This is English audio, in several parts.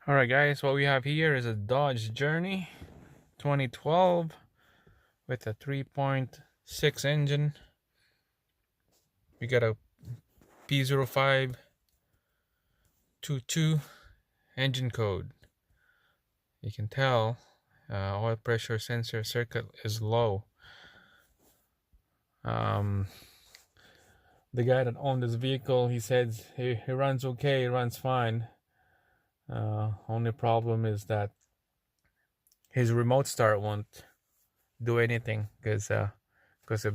Alright guys, what we have here is a Dodge Journey 2012 with a 3.6 engine. We got a P0522 engine code. You can tell oil pressure sensor circuit is low. The guy that owned this vehicle, he said it runs okay, it runs fine. Only problem is that his remote start won't do anything because of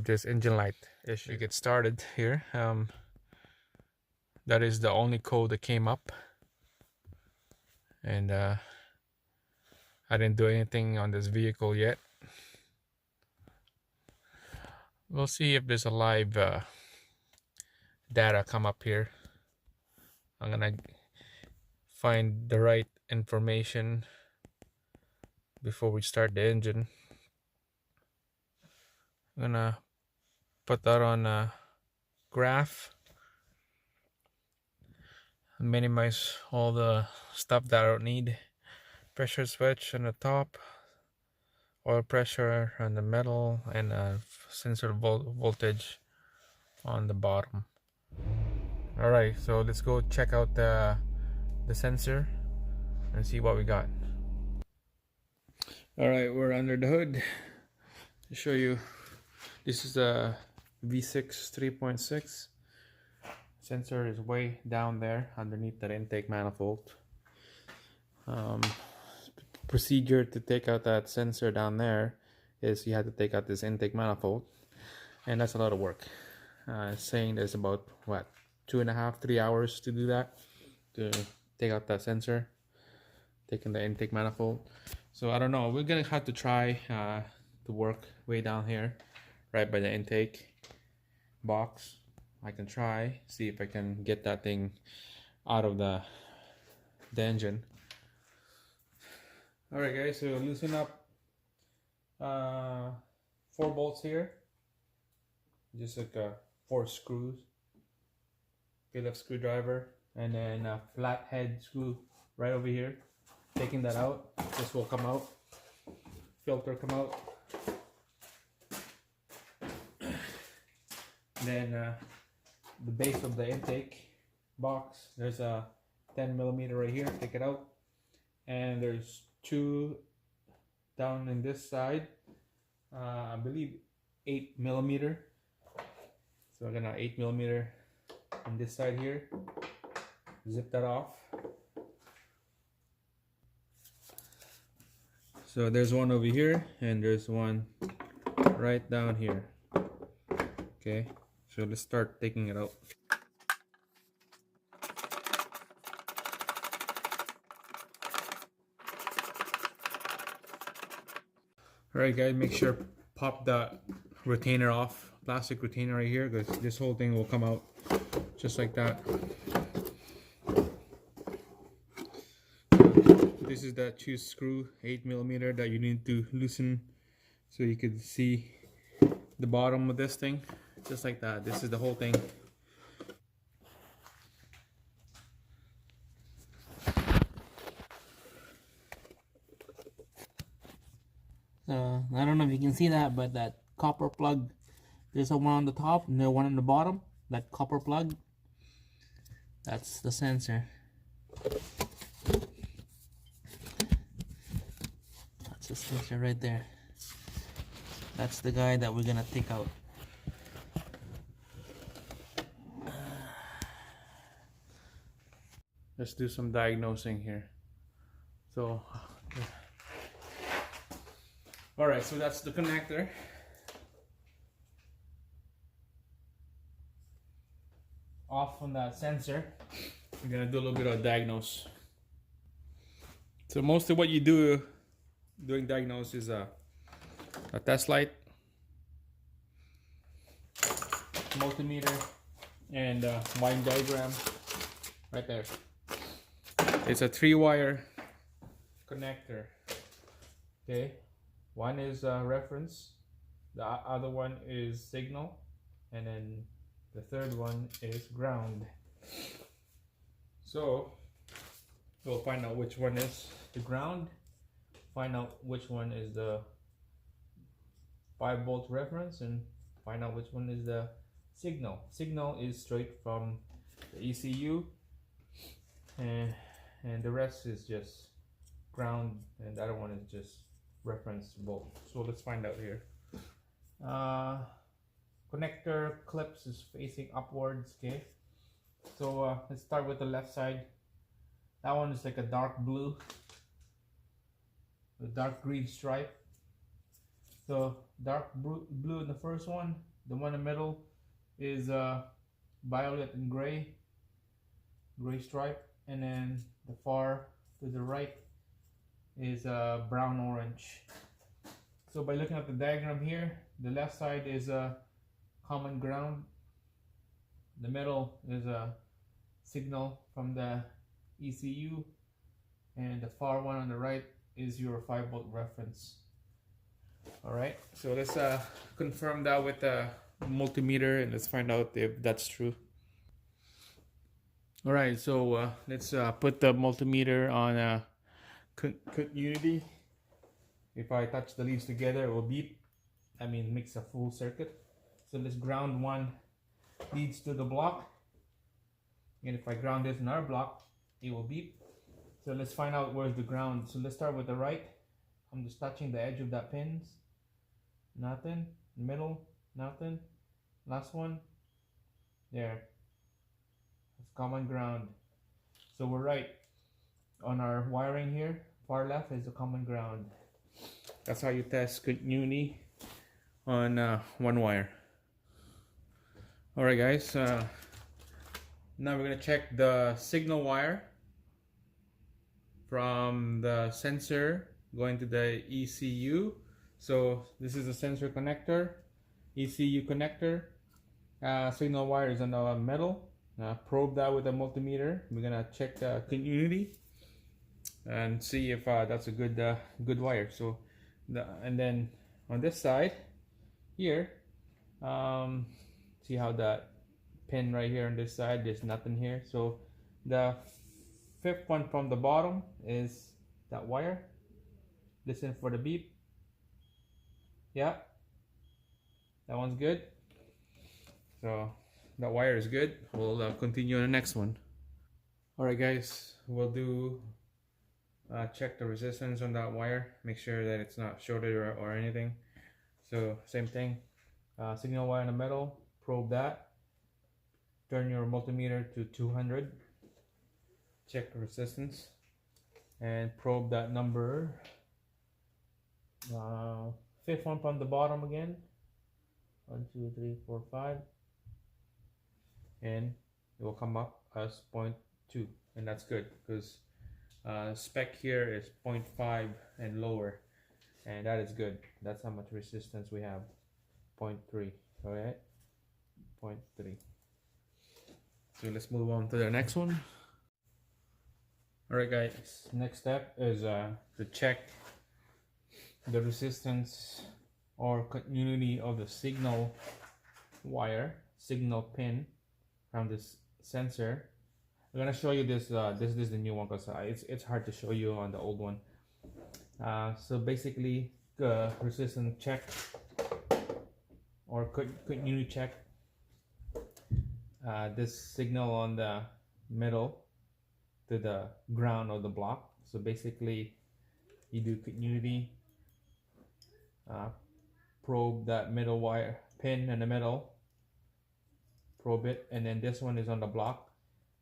this engine light issue. We get started here. That is the only code that came up, and I didn't do anything on this vehicle yet. We'll see if there's a live data come up here. I'm gonna find the right information before we start the engine. I'm gonna put that on a graph, minimize all the stuff that I don't need. Pressure switch on the top, oil pressure on the middle, and a sensor voltage on the bottom. Alright, so let's go check out the sensor and see what we got. Alright, we're under the hood to show you. This is a V6 3.6. Sensor is way down there underneath that intake manifold. Procedure to take out that sensor down there is you have to take out this intake manifold, and that's a lot of work. Saying there's about what, 2.5-3 hours to do that, to take out that sensor, taking the intake manifold. So I don't know, we're gonna have to try to work way down here right by the intake box. I can try, see if I can get that thing out of the engine. Alright guys, so loosen up 4 bolts here, just like 4 screws, Phillips screwdriver, and then a flathead screw right over here. Taking that out, this will come out, filter come out. Then the base of the intake box, there's a 10mm right here, take it out, and there's 2 down in this side, I believe 8mm. So I'm gonna 8mm on this side here, zip that off. So there's one over here, and there's one right down here. Okay, so let's start taking it out. Alright guys, make sure pop that retainer off, plastic retainer right here, because this whole thing will come out just like that. This is that choose screw, 8mm, that you need to loosen so you can see the bottom of this thing, just like that. This is the whole thing. I don't know if you can see that, but that copper plug, there's a one on the top and there's one on the bottom. That copper plug, that's the sensor. That's the sensor right there. That's the guy that we're gonna take out. Let's do some diagnosing here. So alright, so that's the connector. Off on that sensor. We're gonna do a little bit of diagnose. So most of what you do doing diagnose is a test light, multimeter, and wiring diagram right there. It's a 3-wire connector. Okay, one is reference, the other one is signal, and then the third one is ground. So We'll find out which one is the ground, find out which one is the 5-volt reference, and find out which one is the signal. Signal is straight from the ECU, and the rest is just ground, and the other one is just reference volt. So let's find out here. Connector clips is facing upwards. Okay, so let's start with the left side. That one is like a dark blue, a dark green stripe. So dark blue in the first one. The one in the middle is violet and gray stripe, and then the far to the right is brown orange. So by looking at the diagram here, the left side is a common ground, the middle is a signal from the ECU, and the far one on the right is your 5-volt reference. Alright, so let's confirm that with the multimeter, and let's find out if that's true. Alright, so let's put the multimeter on continuity. If I touch the leads together, it will beep. I mean, makes a full circuit. So this ground one leads to the block, and if I ground this in our block, it will beep. So let's find out where's the ground. So let's start with the right. I'm just touching the edge of that pins. Nothing. Middle, nothing. Last one, there. It's common ground. So we're right on our wiring here. Far left is the common ground. That's how you test continuity on one wire. Alright guys, now we're going to check the signal wire from the sensor going to the ECU. So this is the sensor connector, ECU connector. Signal wire is on the metal. Probe that with a multimeter. We're going to check the continuity and see if that's a good wire. So and then on this side here, see how that pin right here on this side, there's nothing here. So the 5th one from the bottom is that wire. Listen for the beep. Yeah, that one's good. So that wire is good. We'll continue on the next one. Alright guys, we'll do check the resistance on that wire, make sure that it's not shorted or anything. So same thing, signal wire in the middle, probe that, turn your multimeter to 200, check the resistance, and probe that number. 5th one from the bottom again, 1 2 3 4 5, and it will come up as 0.2, and that's good because spec here is 0.5 and lower, and that is good. That's how much resistance we have, 0.3. all right, 0.3. So let's move on to the next one. All right guys, next step is to check the resistance or continuity of the signal wire, signal pin from this sensor. I'm gonna show you this. This is the new one because it's hard to show you on the old one. So basically, resistance check or continuity check. This signal on the middle to the ground of the block. So basically, you do continuity. Probe that middle wire pin in the middle, probe it, and then this one is on the block.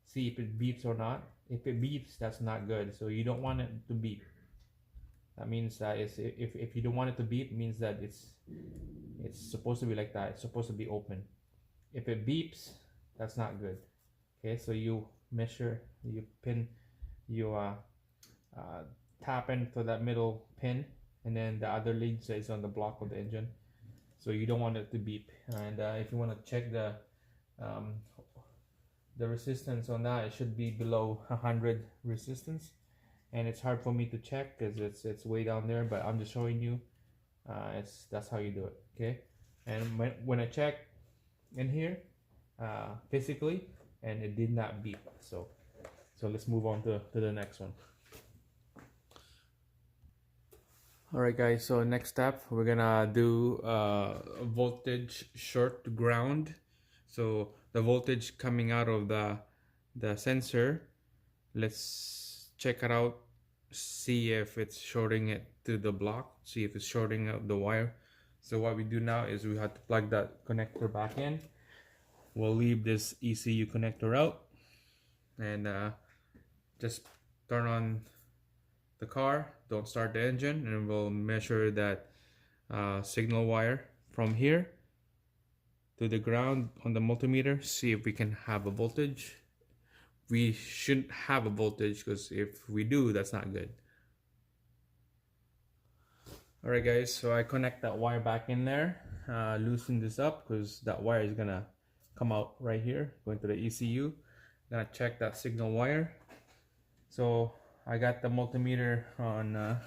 See if it beeps or not. If it beeps, that's not good. So you don't want it to beep. That means that if you don't want it to beep, it means that it's supposed to be like that. It's supposed to be open. If it beeps, that's not good. Okay, so you measure, you pin, you tap into that middle pin, and then the other lead is on the block of the engine. So you don't want it to beep. And if you want to check the resistance on that, it should be below 100 resistance, and it's hard for me to check because it's way down there, but I'm just showing you that's how you do it. Okay, and when I check in here physically, and it did not beep, so So let's move on to the next one. Alright guys, so next step, we're gonna do voltage short to ground. So the voltage coming out of the sensor, let's check it out, see if it's shorting it to the block, see if it's shorting out the wire. So what we do now is we have to plug that connector back in. We'll leave this ECU connector out and just turn on the car, don't start the engine, and we'll measure that signal wire from here to the ground on the multimeter, see if we can have a voltage. We shouldn't have a voltage, because if we do, that's not good. Alright guys, so I connect that wire back in there, loosen this up because that wire is gonna come out right here, going to the ECU. Gonna check that signal wire. So I got the multimeter on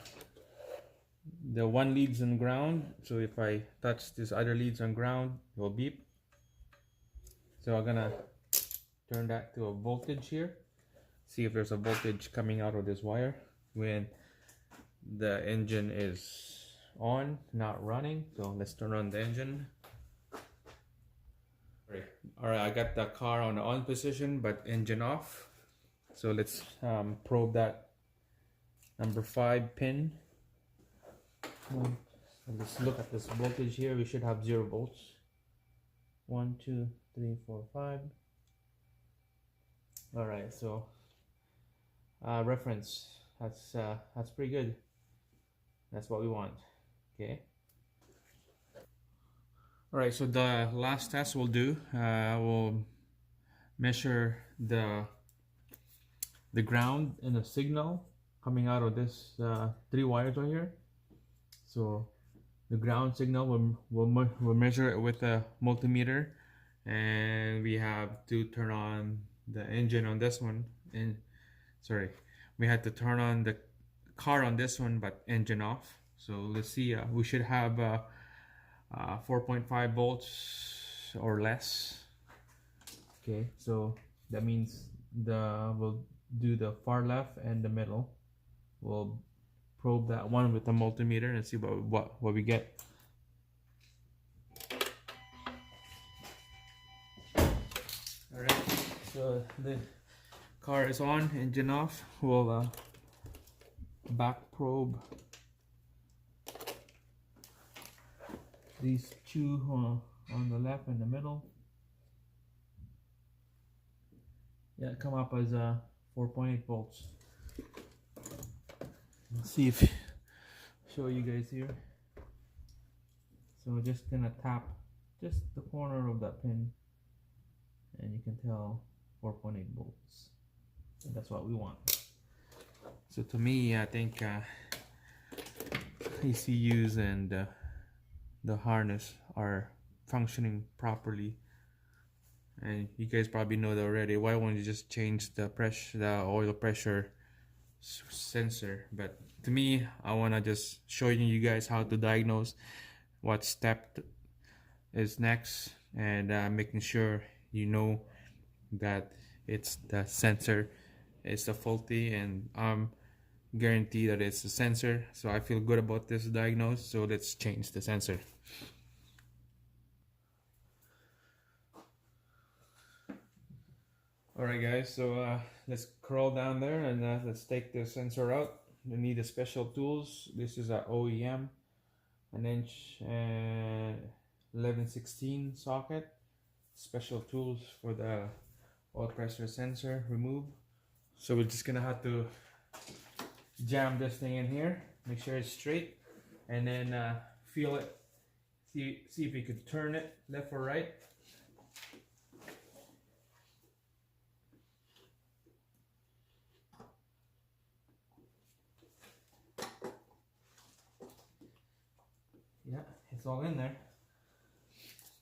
the one leads on ground, so if I touch this other leads on ground, it will beep. So I'm gonna turn that to a voltage here, see if there's a voltage coming out of this wire when the engine is on, not running. So let's turn on the engine. Alright, I got the car on the on position but engine off. So let's probe that number 5 pin. Let's look at this voltage here. We should have 0 volts. 1, 2, 3, 4, 5. Alright, so reference, that's pretty good. That's what we want. Okay. Alright, so the last test we'll do, we'll measure the ground and the signal coming out of this 3 wires right here. So the ground signal, we'll measure it with a multimeter, and we have to turn on the engine on this one. And sorry, we had to turn on the car on this one but engine off. So let's see, we should have 4.5 volts or less. Okay, so that means we'll do the far left and the middle. We'll probe that one with the multimeter and see what we get. Alright, so the car is on, engine off. We'll back probe these two on the left and the middle. Yeah, come up as 4.8 volts. Let's see if show you guys here. So we're just gonna tap just the corner of that pin, and you can tell 4.8 volts. And that's what we want. So to me, I think ECUs and the harness are functioning properly, and you guys probably know that already. Why won't you just change the oil pressure sensor? But to me, I want to just show you guys how to diagnose what step is next, and making sure you know that it's the sensor is the faulty, and guarantee that it's the sensor. So I feel good about this diagnose, so let's change the sensor. Alright guys, so let's crawl down there and let's take the sensor out. You need the special tools. This is an OEM, an inch and 11/16 socket. Special tools for the oil pressure sensor remove. So we're just gonna have to jam this thing in here, make sure it's straight, and then feel it, see if you could turn it left or right. Yeah, it's all in there.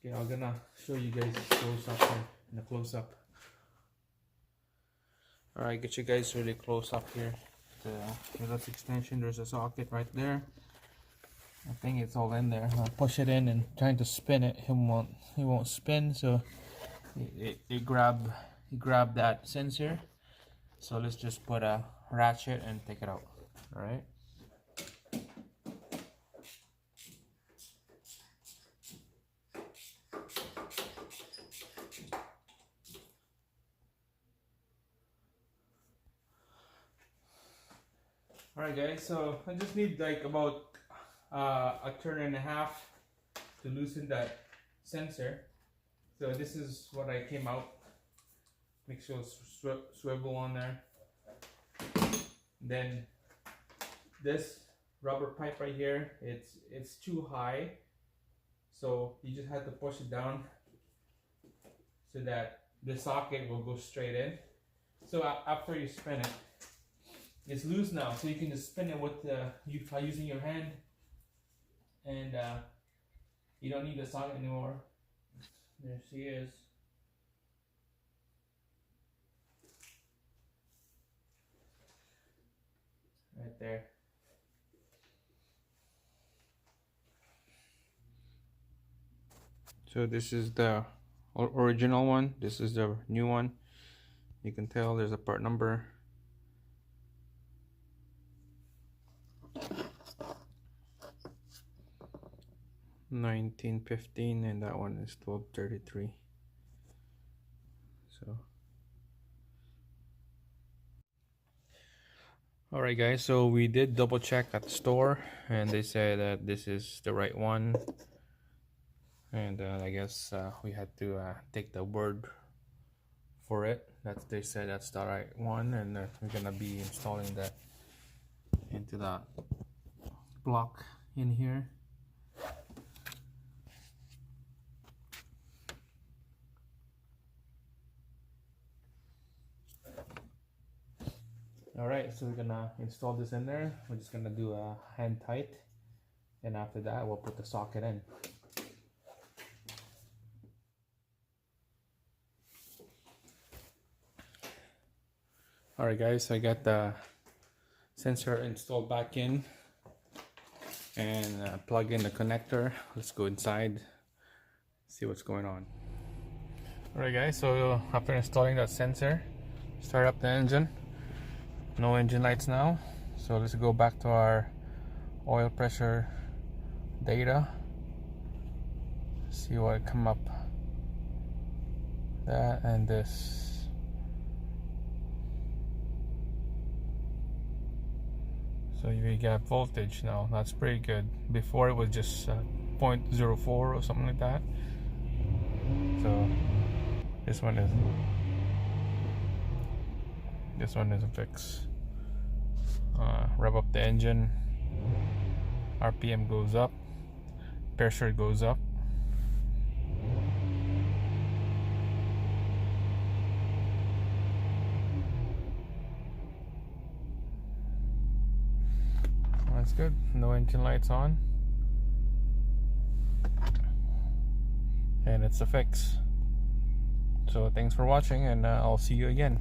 Okay, I'm gonna show you guys close up here, in a close up. Alright, get you guys really close up here. The left extension, there's a socket right there. I think it's all in there. I push it in and trying to spin it, he won't spin, so it grab that sensor. So let's just put a ratchet and take it out. All right. Alright guys, so I just need like about a turn and a half to loosen that sensor. So this is what I came out. Make sure it's swivel on there. Then this rubber pipe right here, it's too high. So you just have to push it down so that the socket will go straight in. So after you spin it, it's loose now, so you can just spin it with using your hand, and you don't need the socket anymore. There she is. Right there. So this is the original one. This is the new one. You can tell there's a part number. 1915, and that one is 1233. So alright guys, so we did double check at the store and they said that this is the right one, and I guess we had to take the word for it that they said that's the right one, and we're gonna be installing that into the block in here. Alright, so we're gonna install this in there. We're just gonna do a hand tight, and after that we'll put the socket in. Alright guys, I got the sensor installed back in and plug in the connector. Let's go inside, see what's going on. Alright guys, so after installing that sensor, start up the engine. No engine lights now, so let's go back to our oil pressure data, see what come up. That and this. So you got voltage now, that's pretty good. Before it was just 0.04 or something like that. So this one is a fix. Rev up the engine, RPM goes up, pressure goes up. That's good. No engine lights on, and it's a fix. So thanks for watching, and I'll see you again.